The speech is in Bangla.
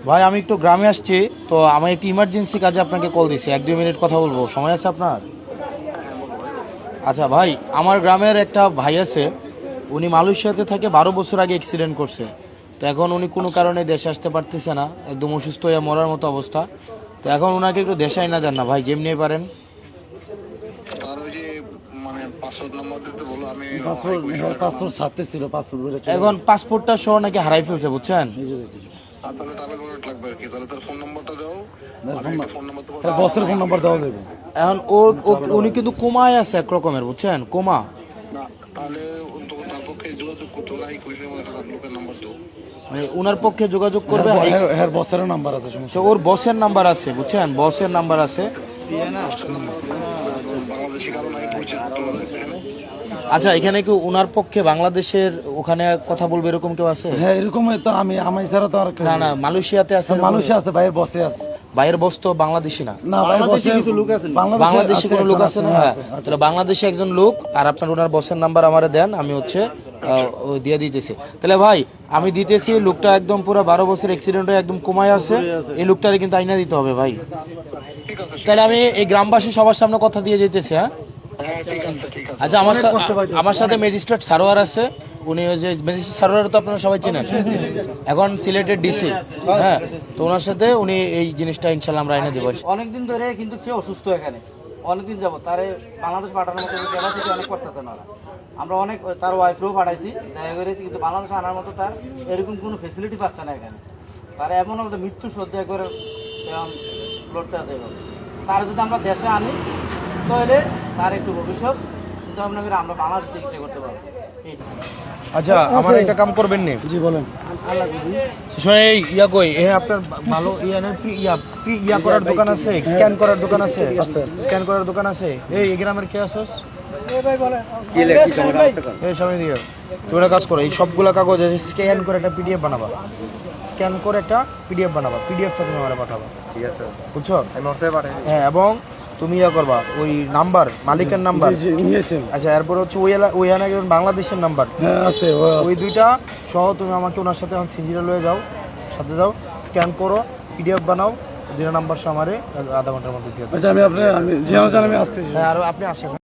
ভাই আমি একটু গ্রামে আসছি, তো আমার একটু ইমার্জেন্সি কাজে আপনাকে কল দিছি। 1-2 মিনিট কথা বলবো, সময় আছে আপনার? আচ্ছা ভাই, আমার গ্রামের একটা ভাই আছে, উনি মালয়েশিয়াতে থেকে 12 বছর আগে অ্যাক্সিডেন্ট করছে। তো এখন উনি কোনো কারণে দেশে আসতে পারতেছে না, একদম অসুস্থ হয়ে মরার মতো অবস্থা। তো এখন ওনাকে একটু দেশে আইনা দেন না ভাই, যেমনি পারেন। আর ওই যে মানে পাসওয়ার্ড নাম্বার দিতে বলো, আমি পাসপোর্ট ছাড়তে ছিল, পাসপোর্ট বলে এখন পাসপোর্টটা সহ নাকি হারাই ফেলছে, বুঝছেন? তাহলে ট্রাভেল ওয়ালেট লাগবে আর কি। তাহলে তার ফোন নাম্বারটা দাও, আমি একটা ফোন নাম্বার দেবো। বসের ফোন নাম্বার দেওয়া যাবে। এখন উনি কিন্তু কোমায় আছে এক রকমের, বুঝছেন, কোমা। না, তাহলে তার পক্ষে যোগাযোগ করতে ওরা এই কোয়েশনের মধ্যে একটা লোকের নাম্বার দাও। মানে ওনার পক্ষে যোগাযোগ করবে। হ্যাঁ, বসের নাম্বার আছে, সমস্যা আচ্ছা, ওর বসের নাম্বার আছে, বুঝছেন, বসের নাম্বার আছে। বাংলাদেশি কারণ আমি পরিচিত তোমাদের। আচ্ছা, এখানে কি ওনার পক্ষে বাংলাদেশের ওখানে কথা বলবে এরকম কেউ আছে? হ্যাঁ, এরকম তো আমি ছাড়া তো আর কেউ না না, নেই। মালয়েশিয়াতে আছে এরকম? মানুষই আছে, ভাইয়ের বসে আছে। বাইরের বস তো বাংলাদেশি না? না, ভাইয়ের বসে কিছু লোক আছে, বাংলাদেশি কোনো লোক আছে না? হ্যাঁ, তাহলে বাংলাদেশি একজন লোক। আর আপনার ওনার বসের নাম্বার আমারে দেন, আমি হচ্ছে দিয়ে দিতেছি। তাহলে ভাই আমি দিতেছি, লোকটা একদম পুরো 12 বছর অ্যাক্সিডেন্ট হয়ে একদম কোমায় আছে, এই লোকটারে কিন্তু আইনা দিতে হবে ভাই। ঠিক আছে, তাহলে আমি এই গ্রামবাসী সবার সামনে কথা দিয়ে যেতেছি। হ্যাঁ হ্যাঁ, ঠিক আছে, ঠিক আছে। আচ্ছা, আমার সাথে ম্যাজিস্ট্রেট সারোয়ার আছে। উনি ওই যে ম্যাজিস্ট্রেট সারোয়ার তো আপনারা সবাই চেনেন, এখন সিলেটের ডিসি। হ্যাঁ, তো ওনার সাথে উনি এই জিনিসটা ইনশাল্লাহ আমরা এনে দেবো। অনেকদিন ধরে কিন্তু সে অসুস্থ এখানে, অনেকদিন যাবো তারে বাংলাদেশ পাঠানোর মতো ক্যাপাসিটি অনেক করতেছে না ওরা। আমরা অনেক তার ওয়াইফেও পাঠাইছি, দেখা করেছি, কিন্তু বাংলাদেশে আনার মতো তার এরকম কোনো ফেসিলিটি পাচ্ছে না এখানে। তারা এমন হলো মৃত্যু সজ্জা করে এখন লড়তে আছে এভাবে। তার যদি আমরা দেশে আনি তাহলে তার একটু ভবিষ্যৎ চিন্তা ভাবনা করে আমরা বাংলাদেশ চিকিৎসা করতে পারবো। আচ্ছা, আমার একটা কাম করবেন নি? জি বলেন। আল্লাহ যদি শুনে এই ইয়া কই, আপনার ভালো ইয়া করার দোকান আছে, স্ক্যান করার দোকান আছে? স্ক্যান করার দোকান আছে। এই গ্রামের কে আসোস? এই সামনে দিয়ে তুমি একটা কাজ করো, এই সবগুলা কাগজ স্ক্যান করে একটা পিডিএফ বানাবা। স্ক্যান করে একটা পিডিএফ বানাবা, পিডিএফটা তুমি আমার পাঠাবা, ঠিক আছে? বুঝছো? হ্যাঁ, এবং তুমি ইয়া করবা, ওই নাম্বার, মালিকের নাম্বার নিয়েছেন? আচ্ছা, এরপর হচ্ছে ওই একজন বাংলাদেশের নাম্বার হ্যাঁ, আছে। ওই দুইটা সহ তুমি আমাকে ওনার সাথে এখন সিঞ্জিরা লয়ে যাও, সাথে যাও, স্ক্যান করো, পিডিএফ বানাও, দুইটা নাম্বার সহ আমারে আধা ঘন্টার মধ্যে দিয়ে দাও। আচ্ছা, আমি যে আমি আসতেছি। হ্যাঁ, আর আপনি আসেন।